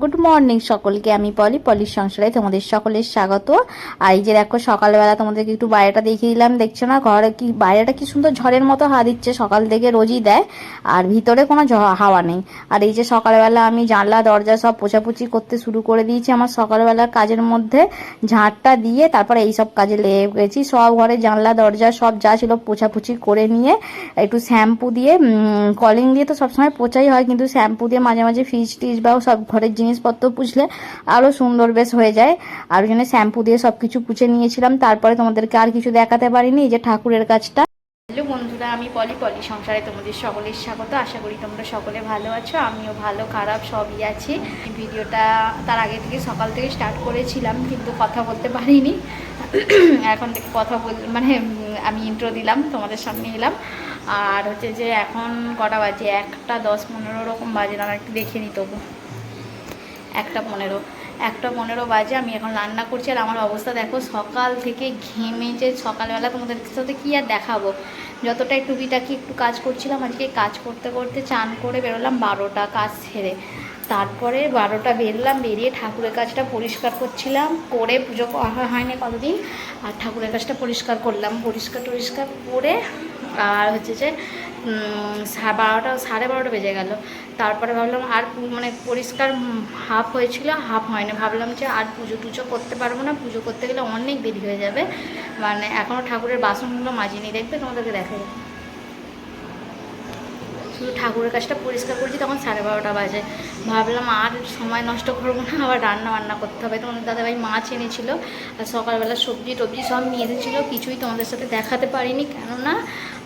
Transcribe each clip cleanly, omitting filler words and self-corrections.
Good morning সকলকে। আমি পলির সংসারে তোমাদের সকলের স্বাগত। আর এই যে দেখো সকালবেলা তোমাদেরকে একটু বাইরেটা দেখিয়ে দিলাম, দেখছো না ঘরে কি বাইরেটা কি সুন্দর ঝড়ের মতো হাওয়া দিচ্ছে, সকাল থেকে রোজই দেয় আর ভিতরে কোনো হাওয়া নেই। আর এই যে সকালবেলা আমি জানলা দরজা সব পোছাপুছি করতে শুরু করে দিয়েছি। আমার সকালবেলার কাজের মধ্যে ঝাঁটটা দিয়ে তারপরে এই সব কাজে লেগে গেছি। সব ঘরে জানলা দরজা সব যা ছিল পোছাপুছি করে নিয়ে একটু শ্যাম্পু দিয়ে কলিং দিয়ে তো সবসময় পোছাই হয়, কিন্তু শ্যাম্পু দিয়ে মাঝে মাঝে ফ্রিজ টিজ বা সব ঘরের জিনিসপত্র পুছলে আরো সুন্দর বেশ হয়ে যায়। আর ওই জন্য শ্যাম্পু দিয়ে সবকিছু পুছে নিয়েছিলাম। তারপরে তোমাদেরকে আর কিছু দেখাতে পারিনি, এই যে ঠাকুরের কাজটা। হ্যালো বন্ধুরা, আমি পলি সংসারে তোমাদের সকলের স্বাগত। আশা করি তোমরা সকলে ভালো আছো, আমিও ভালো খারাপ সবই আছি। ভিডিওটা তার আগে থেকে সকাল থেকে স্টার্ট করেছিলাম, কিন্তু কথা বলতে পারিনি। এখন থেকে কথা মানে আমি ইন্ট্রো দিলাম, তোমাদের সামনে এলাম। আর হচ্ছে যে এখন কটা বাজে, 1:10-15 রকম বাজে, না একটু দেখে নিই তবু। 1:15 বাজে। আমি এখন রান্না করছি। আর আমার অবস্থা দেখো, সকাল থেকে ঘেমে যে সকালবেলা তোমাদের সাথে কী আর দেখাবো। যতটা টুকিটাকি একটু কাজ করছিলাম, আজকে কাজ করতে করতে চান করে বেরোলাম 12টা কাজ ছেড়ে। তারপরে 12টা বেরোলাম, বেরিয়ে ঠাকুরের কাজটা পরিষ্কার করছিলাম, করে পুজো হয়নি কতদিন। আর ঠাকুরের কাজটা পরিষ্কার করলাম, পরিষ্কার করে আর হচ্ছে যে 12টা 12:30 বেজে গেল। তারপরে ভাবলাম আর মানে পরিষ্কার হাফ হয়েছিল, হাফ হয়নি। ভাবলাম যে আর পুজো টুজো করতে পারবো না, পুজো করতে গেলে অনেক দেরি হয়ে যাবে। মানে এখনও ঠাকুরের বাসনগুলো মাজিনি, দেখবে তোমাদেরকে দেখাই। শুধু ঠাকুরের কাজটা পরিষ্কার করেছি, তখন 12:30 বাজে। ভাবলাম আর সময় নষ্ট করবো না, আবার রান্না করতে হবে। তোমাদের দাদাভাই মাছ এনেছিল আর সকালবেলা সবজি টবজি সব নিয়ে এসেছিলো, কিছুই তোমাদের সাথে দেখাতে পারিনি, কেননা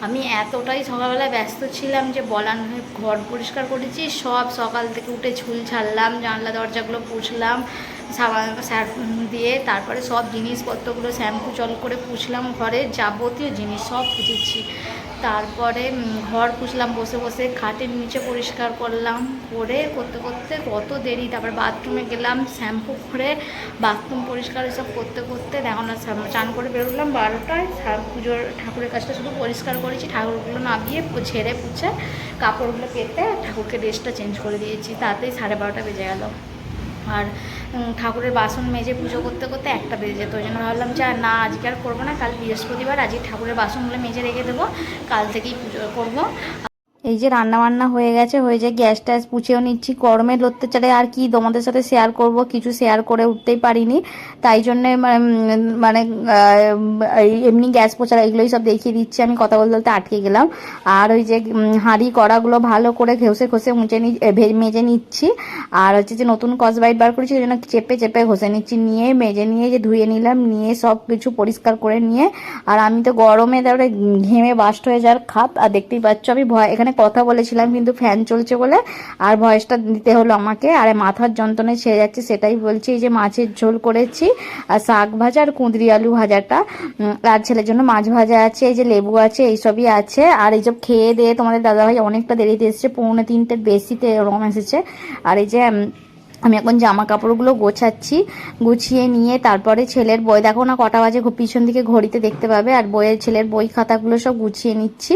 আমি এতটাই সকালবেলা ব্যস্ত ছিলাম যে বলার নয়। ঘর পরিষ্কার করেছি সব, সকাল থেকে উঠে ঝুল ছাড়লাম, জানলা দরজাগুলো পুছলাম সাবান দিয়ে, তারপরে সব জিনিসপত্রগুলো শ্যাম্পু জল করে পুছলাম, ঘরের যাবতীয় জিনিস সব পুছেছি। তারপরে ঘর পুছলাম বসে বসে, খাটের নিচে পরিষ্কার করলাম, করতে কত দেরি। তারপর বাথরুমে গেলাম, শ্যাম্পু করে বাথরুম পরিষ্কার এসব করতে দেখো না চান করে বেরোলাম 12টায়। পুজোর ঠাকুরের কাজটা শুধু পরিষ্কার করেছি, ঠাকুরগুলো নামিয়ে ঝেড়ে পুছে কাপড়গুলো পেতে ঠাকুরকে ড্রেসটা চেঞ্জ করে দিয়েছি। তাতেই 12:30 বেজে গেল। আর ঠাকুরের বাসন মেজে পুজো করতে 1টা বেজে যেত। ওই জন্য ভাবলাম যে না, আজকে আর করবো না, কাল বৃহস্পতিবার, আজকে ঠাকুরের বাসনগুলো মেজে রেখে দেবো, কাল থেকেই পুজো করবো। এই যে রান্না বান্না হয়ে গেছে, গ্যাস ট্যাস পুছেও নিচ্ছি। গরমের অত্যাচারে আর কি তোমাদের সাথে শেয়ার করব, কিছু শেয়ার করে উঠতেই পারিনি। তাই জন্যে মানে এমনি গ্যাস পোছার এগুলোই সব দেখিয়ে দিচ্ছি। আমি কথা বলতে আটকে গেলাম। আর ওই যে হাঁড়ি কড়াগুলো ভালো করে ঘষে মেজে নিচ্ছি। আর হচ্ছে যে নতুন কসবাইট বার করেছি, ওই জন্য চেপে ঘষে নিচ্ছি, নিয়ে মেজে নিয়ে যে ধুয়ে নিলাম, নিয়ে সব কিছু পরিষ্কার করে নিয়ে। আর আমি তো গরমে তারপরে ঘেমে বাস্ট হয়ে যাওয়ার খাপ। আর দেখতেই পাচ্ছ আমি এখানে কথা বলেছিলাম, কিন্তু ফ্যান চলছে বলে আর ভয়েসটা দিতে হলো আমাকে। আর মাথার যন্ত্রণায় ছেড়ে যাচ্ছে, সেটাই বলছি। এই যে মাছের ঝোল করেছি, আর শাক ভাজা আর কুঁদরি আলু ভাজাটা, আর ছেলের জন্য মাছ ভাজা আছে, এই যে লেবু আছে, এইসবই আছে। আর এইসব খেয়ে দিয়ে তোমাদের দাদাভাই অনেকটা দেরিতে এসেছে, 2:45-এর বেশিতে ওরকম এসেছে। আর এই যে আমি এখন জামা কাপড়গুলো গোছাচ্ছি, গুছিয়ে নিয়ে তারপরে ছেলের বই, দেখো না কটা বাজে পিছন দিকে ঘড়িতে দেখতে পাবে। আর ছেলের বই খাতাগুলো সব গুছিয়ে নিচ্ছি।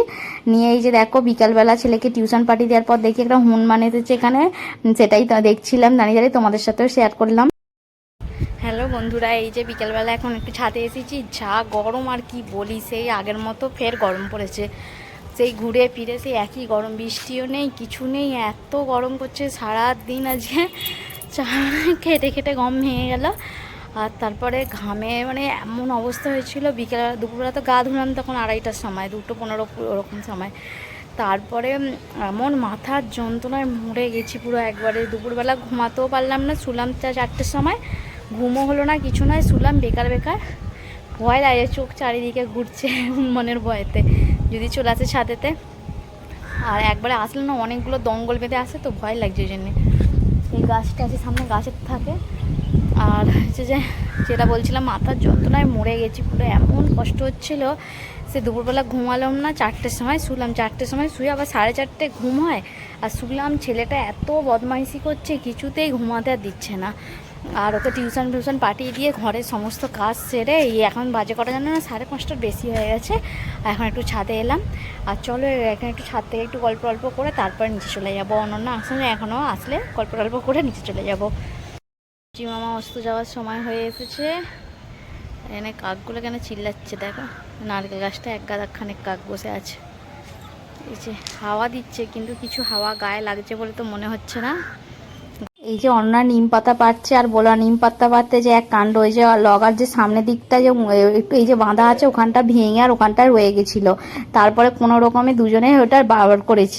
নিয়ে এই যে দেখো বিকালবেলা ছেলেকে টিউশন পাঠিয়ে দেওয়ার পর দেখি একটা হনুমান এসেছে এখানে, সেটাই দেখছিলাম, দাঁড়িয়ে তোমাদের সাথেও শেয়ার করলাম। হ্যালো বন্ধুরা, এই যে বিকেলবেলা এখন একটু ছাদে এসেছি। যা গরম আর কি বলি, সেই আগের মতো ফের গরম পড়েছে। সেই ঘুরে ফিরে সেই একই গরম, বৃষ্টিও নেই, কিছু নেই, এত গরম করছে সারাদিন। আজকে খেটে গম ভেঙে গেল। আর তারপরে ঘামে মানে এমন অবস্থা হয়েছিল। দুপুরবেলা তো গা ধুলাম তখন 2:30টার সময়, 2:15 ওরকম সময়। তারপরে এমন মাথার যন্ত্রণায় মরে গেছি পুরো একবারে। দুপুরবেলা ঘুমাতেও পারলাম না, শুলাম 4টার সময়, ঘুমও হলো না, কিছু নয়, শুলাম বেকার। ভয় লাগে, চোখ চারিদিকে ঘুরছে মনের ভয়েতে, যদি চলে আসে ছাদেতে। আর একবারে আসলে না, অনেকগুলো দঙ্গল বেঁধে আসে, তো ভয় লাগছে। ওই জন্যে এই গাছটা আছে সামনে, গাছের থাকে। আর হচ্ছে যে যেটা বলছিলাম, মাথার যন্ত্রণায় মরে গেছি পুরো, এমন কষ্ট হচ্ছিল। সে দুপুরবেলা ঘুমালাম না, 4টার সময় শুলাম, 4টার সময় শুয়ে আবার 4:30টায় ঘুম হয়। আর শুনলাম ছেলেটা এত বদমাইশি করছে, কিছুতেই ঘুমাতে আর দিচ্ছে না। আর ওকে টিউশন পাঠিয়ে দিয়ে ঘরের সমস্ত কাজ সেরে এই এখন বাজে কটা জানো না, 5:30 বেশি হয়ে গেছে। এখন একটু ছাদে এলাম। আর চলো এখানে একটু ছাদ থেকে একটু গল্প করে তারপর নিচে চলে যাবো। অনন্য আসলে এখনও আসলে গল্প করে নিচে চলে যাবো। মামা অস্ত যাওয়ার সময় হয়ে এসেছে। এখানে কাকগুলো কেন চিল্লাচ্ছে দেখো, নারকেল গাছটা এক গাদাখানেক কাক বসে আছে। এই যে হাওয়া দিচ্ছে কিন্তু কিছু হাওয়া গায়ে লাগছে বলে তো মনে হচ্ছে না। এই যে অন্যা নিম পাতা পাচ্ছে আর বলা নিম পাতা পাততে যে এক কাণ্ড, ওই যে লগার যে সামনের দিকটা যে একটু এই যে বাঁধা আছে ওখানটা ভেঙে আর ওখানটা রয়ে গেছিল, তারপরে কোনো রকমে দুজনে ওটা বার করেছি।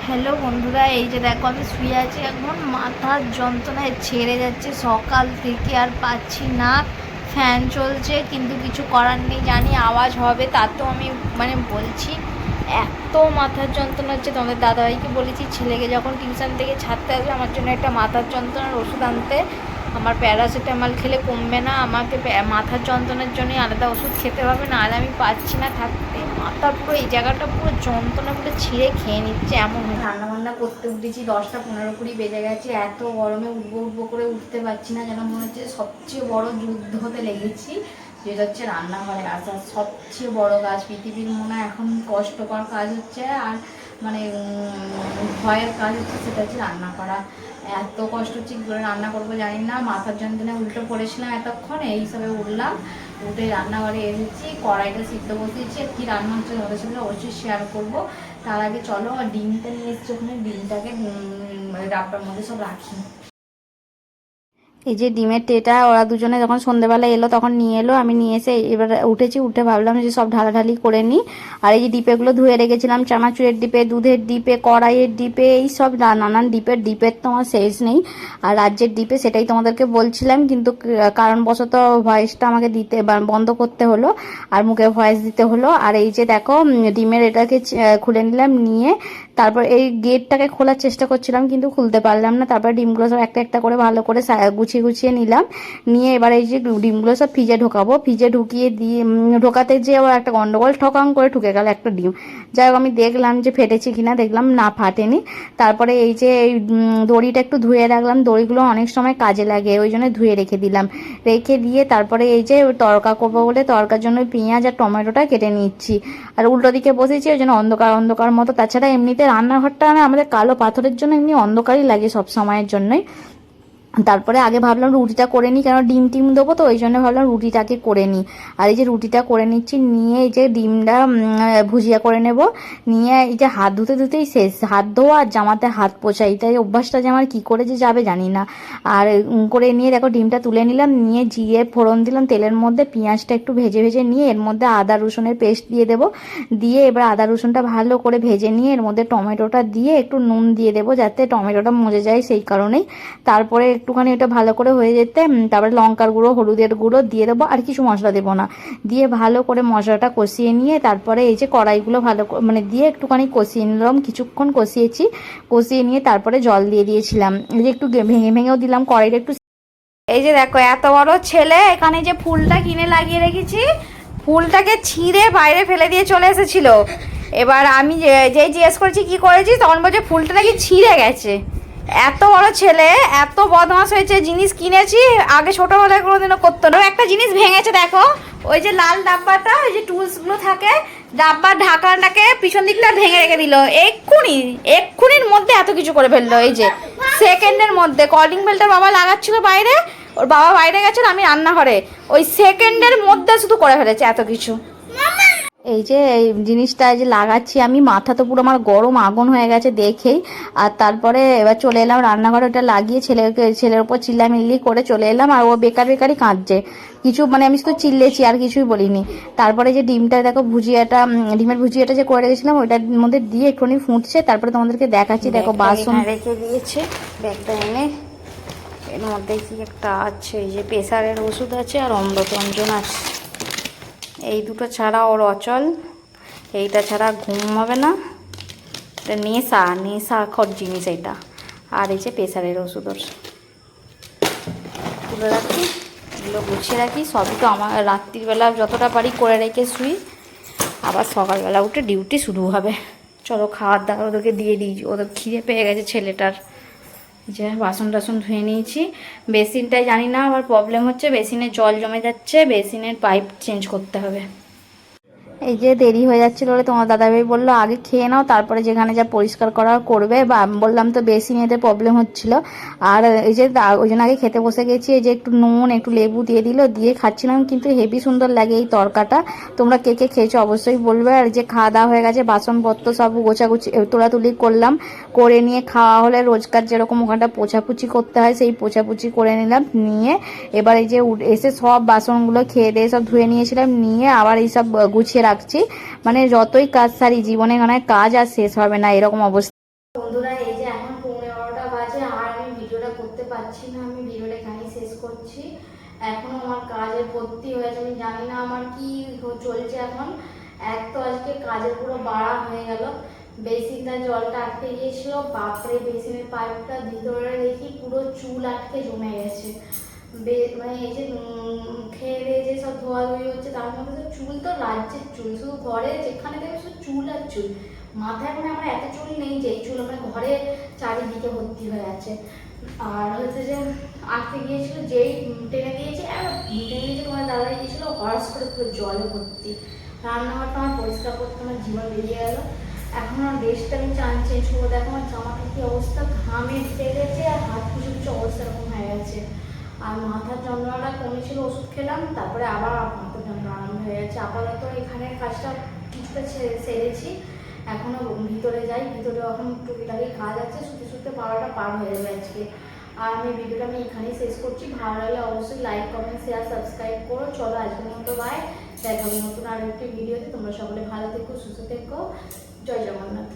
হ্যালো বন্ধুরা, এই যে দেখো আমি শুয়ে আছি, এখন মাথার যন্ত্রণায় ছেড়ে যাচ্ছে সকাল থেকে, আর পাচ্ছি না। ফ্যান চলছে কিন্তু কিছু করার নেই, জানি আওয়াজ হবে, তাতেও আমি বলছি এত মাথার যন্ত্রণা হচ্ছে। তোমাদের দাদাভাইকে বলেছি ছেলেকে যখন টিউশন থেকে ছাড়তে আসবে আমার জন্য একটা মাথার যন্ত্রণার ওষুধ আনতে। আমার প্যারাসিটামল খেলে কমবে না, আমাকে মাথার যন্ত্রণার জন্যই আলাদা ওষুধ খেতে হবে, নাহলে আমি পাচ্ছি না থাকতে। মাথা পুরো এই জায়গাটা পুরো যন্ত্রণা পুরো ছিঁড়ে খেয়ে নিচ্ছে এমন। রান্নাবান্না করতে উঠেছি 10:15 বেজে গেছে। এত গরমে উঠবো করে উঠতে পারছি না, যেন মনে হচ্ছে সবচেয়ে বড় যুদ্ধ হতে লেগেছি। যেটা হচ্ছে রান্নাঘরে আসা সবচেয়ে বড় কাজ পৃথিবীর, মনে হয় এখন কষ্টকর কাজ হচ্ছে আর ভয়ের কাজ হচ্ছে, সেটা হচ্ছে রান্না করা। এত কষ্ট হচ্ছে কী করে রান্না করবো জানি না, মাথার যন্ত্রণায় উল্টো পড়েছিলাম এতক্ষণ, এই হিসাবে উঠলাম, উঠে রান্নাঘরে এসেছি, কড়াইটা সিদ্ধ বসিয়েছি। কী রান্না হচ্ছে ওদের সাথে অবশ্যই শেয়ার করবো। তার আগে চলো ডিমটা নিয়ে এসেছি, ওখানে ডিমটাকে ডাব্বার মধ্যে সব রাখি। এই যে ডিমের ট্রেটা ওরা দুজনে যখন সন্ধ্যেবেলা এলো তখন নিয়ে এলো, আমি নিয়ে এসে এবার উঠেছি, উঠে ভাবলাম যে সব ঢালাঢালি করে নিই। আর এই যে ডিপেগুলো ধুয়ে রেখেছিলাম, চানাচুরের ডিপে, দুধের ডিপে, কড়াইয়ের ডিপে, এই সব নানান ডিপের তো আমার শেষ নেই। আর রাজ্যের ডিপে সেটাই তোমাদেরকে বলছিলাম, কিন্তু কারণবশত ভয়েসটা আমাকে দিতে বন্ধ করতে হলো আর মুখে ভয়েস দিতে হলো। আর এই যে দেখো ডিমের এটাকে খুলে নিলাম, নিয়ে তারপর এই গেটটাকে খোলার চেষ্টা করছিলাম কিন্তু খুলতে পারলাম না। তারপর ডিমগুলো সব একটা করে ভালো করে গুছিয়ে নিলাম, নিয়ে এবার এই যে ডিমগুলো সব ফ্রিজে ঢোকাবো। ফ্রিজে ঢুকিয়ে দিয়ে ঢোকাতে যে আবার একটা গন্ডগোল, ঠকাং করে ঢুকে গেল একটা ডিম। যাই হোক আমি দেখলাম যে ফেটেছে কিনা, দেখলাম না ফাটেনি। তারপরে এই যে এই দড়িটা একটু ধুয়ে রাখলাম, দড়িগুলো অনেক সময় কাজে লাগে ওই জন্য ধুয়ে রেখে দিলাম। রেখে দিয়ে তারপরে এই যে তড়কা করবো বলে তড়কার জন্য পেঁয়াজ আর টমেটোটা কেটে নিচ্ছি। আর উল্টো দিকে বসেছি ওই জন্য অন্ধকার মতো। তাছাড়া এমনিতে রান্নাঘরটা আমাদের কালো পাথরের জন্য এমনি অন্ধকারই লাগে সব সময়ের জন্যই। তারপরে আগে ভাবলাম রুটিটা করে নিই, কেন ডিম দেবো তো ওই জন্য ভাবলাম রুটিটাকে করে নিই। আর এই যে রুটিটা করে নিচ্ছি, নিয়ে এই যে ডিমটা ভুজিয়া করে নেব। নিয়ে এই যে হাত ধুতেই শেষ, হাত ধোয়া আর জামাতে হাত পোছা, এইটাই অভ্যাসটা যে আমার কী করে যে যাবে জানি না। আর করে নিয়ে দেখো ডিমটা তুলে নিলাম, নিয়ে জিরে ফোড়ন দিলাম তেলের মধ্যে, পেঁয়াজটা একটু ভেজে নিয়ে এর মধ্যে আদা রসুনের পেস্ট দিয়ে দেবো। দিয়ে এবার আদা রসুনটা ভালো করে ভেজে নিয়ে এর মধ্যে টমেটোটা দিয়ে একটু নুন দিয়ে দেবো যাতে টমেটোটা মজে যায়, সেই কারণেই। তারপরে একটুখানি এটা ভালো করে হয়ে যেতে তারপরে লঙ্কার গুঁড়ো, হলুদের গুঁড়ো দিয়ে দেবো, আর কিছু মশলা দেবো না। দিয়ে ভালো করে মশলাটা কষিয়ে নিয়ে তারপরে এই যে কড়াইগুলো ভালো দিয়ে একটুখানি কষিয়ে নিলাম, কিছুক্ষণ কষিয়েছি। কষিয়ে নিয়ে তারপরে জল দিয়ে দিয়েছিলাম, এই যে একটু ভেঙেও দিলাম কড়াইটা একটু। এই যে দেখো এত বড় ছেলে, এখানে যে ফুলটা কিনে লাগিয়ে রেখেছি, ফুলটাকে ছিঁড়ে বাইরে ফেলে দিয়ে চলে এসেছিল। এবার আমি যেই জিজ্ঞেস করেছি কি করেছি, তখন বলছে ফুলটা নাকি ছিঁড়ে গেছে। এত বড় ছেলে, এত বদমাশ হয়েছে। জিনিস কিনেছি, আগে ছোটোবেলায় কোনোদিনও করতো না। একটা জিনিস ভেঙেছে দেখো, ওই যে লাল ডাব্বাটা, ওই যে টুলসগুলো থাকে, ডাব্বার ঢাকাটাকে পিছন দিকটা ভেঙে রেখে দিল। এক্ষুনির মধ্যে এত কিছু করে ফেললো। এই যে সেকেন্ডের মধ্যে কলিং বেলটা বাবা লাগাচ্ছিল বাইরে, ওর বাবা বাইরে গেছিল, আমি রান্নাঘরে, ওই সেকেন্ডের মধ্যে শুধু করে ফেলেছে এত কিছু। এই যে এই জিনিসটা যে লাগাচ্ছি আমি, মাথা তো পুরো আমার গরম আগুন হয়ে গেছে দেখেই। আর তারপরে এবার চলে এলাম রান্নাঘরে, ওটা লাগিয়ে ছেলের উপর চিল্লামিল্লি করে চলে এলাম। আর ও বেকারই কাঁদছে কিছু, আমি শুধু চিল্লেছি আর কিছুই বলিনি। তারপরে যে ডিমটা দেখো ডিমের ভুজিয়াটা যে করে রেখেছিলাম ওইটার মধ্যে দিয়ে একটুখানি ফুটছে, তারপরে তোমাদেরকে দেখাচ্ছি। দেখো বাসন রেখে দিয়েছে, ব্যাগটা এনে এর মধ্যে কি একটা আছে, এই যে প্রেসারের ওষুধ আছে আর অমৃতঞ্জন আছে, এই দুটো ছাড়া ওর অচল, এইটা ছাড়া ঘুম হবে না, এটা নেশাখর জিনিস এইটা। আর এই যে প্রেসারের ওষুধ ওর, তুলে রাখি, এগুলো গুছিয়ে রাখি। সবই তো আমার রাত্রিবেলা যতটা পারি করে রেখে শুই, আবার সকালবেলা উঠে ডিউটি শুরু হবে। চলো খাওয়ার দাওয়া ওদেরকে দিয়ে দিই, ওদের খিদে পেয়ে গেছে ছেলেটার। যে বাসন টাসন ধুয়ে নিয়েছি। বেসিনটায় জানি না আবার প্রবলেম হচ্ছে, বেসিনে জল জমে যাচ্ছে, বেসিনের পাইপ চেঞ্জ করতে হবে। এই যে দেরি হয়ে যাচ্ছিল বলে তোমার দাদাভাই বললো আগে খেয়ে নাও, তারপরে যেখানে যা পরিষ্কার করা করবে। বা আমি বললাম তো বেসিনেতে প্রবলেম হচ্ছিল। আর এই যে ওই জন্য আগে খেতে বসে গেছি। এই যে একটু নুন একটু লেবু দিয়ে দিল, দিয়ে খাচ্ছিলাম, কিন্তু হেভি সুন্দর লাগে এই তরকাটা। তোমরা কে কে খেয়েছো অবশ্যই বলবে। আর যে খাওয়া দাওয়া হয়ে গেছে, বাসনপত্র সব গোছাগুছি তোলাতুলি করলাম, করে নিয়ে খাওয়া হলে রোজকার যেরকম ওখানটা পোছাপুছি করতে হয় সেই পোছাপুছি করে নিলাম। নিয়ে এবার এই যে এসে সব বাসনগুলো খেয়ে দিয়ে সব ধুয়ে নিয়েছিলাম, নিয়ে আবার এই সব গুছিয়ে রাখছি। মানে যতই কাজ সারি জীবনে মানে কাজ আর শেষ হবে না, এরকম অবস্থা। বন্ধুরা এই যে এখন 11:15 বাজে, আর আমি ভিডিওটা করতে পারছি না। আমি ভিডিওটা এখানেই শেষ করছি। এখনো আমার কাজে ভর্তি হয়েছে, আমি জানি না আমার কি চলছে এখন। এক তো আজকে কাজের পুরো বাড়া হয়ে গেল। বেসিনটা জলটা আটকে গিয়েছিল, বাপরে বেসিনের পাইপটা ভিতরে দেখি পুরো চুল আটকে জমে গেছে। মানে এই যে খেয়ে দিয়ে যে সব ধোয়াধুয়ি হচ্ছে, তার মধ্যে তো চুল তো রাজ্যের চুল, শুধু ঘরে যেখানে দেখবে শুধু চুল আর চুল। মাথায় মানে আমার এত চুল নেই যে এই চুল মানে ঘরে চারিদিকে ভর্তি হয়ে আছে। আর হচ্ছে যে আটকে গিয়েছিল, যেই টেনে দিয়েছে তোমার দাদা গিয়েছিল হরাস করে পুরো জলে ভর্তি। রান্নাঘরটা আমার পরিষ্কার করতে আমার জীবন বেরিয়ে গেল। এখন আর ড্রেসটা আমি চেঞ্জ করবো, দেখো আমার জামাটা কি অবস্থা, ঘামে ঢেকে গেছে আর হাত কিছু কিছু অবস্থা এরকম হয়ে গেছে। আর মাথার যন্ত্রণাটা কমেছিল, ওষুধ খেলাম, তারপরে আবার মাথার যন্ত্রণা আরম্ভ হয়ে গেছে। আপাতত এখানের কাজটা কিছুটা সেরেছি, এখনো ভিতরে যাই, ভিতরে এখন টুকিটাকি কাজ আছে, শুতে শুতে 12টা পার হয়ে যাবে আজকে। আর আমি ভিডিওটা আমি এখানেই শেষ করছি। ভালো লাগলে অবশ্যই লাইক কমেন্ট শেয়ার সাবস্ক্রাইব করো। চলো আজকের মতো বাই, দেখা হবে নতুন আরও একটি ভিডিওতে। তোমরা সকলে ভালো থেকো, সুস্থ থেকো। জয় জগন্নাথ।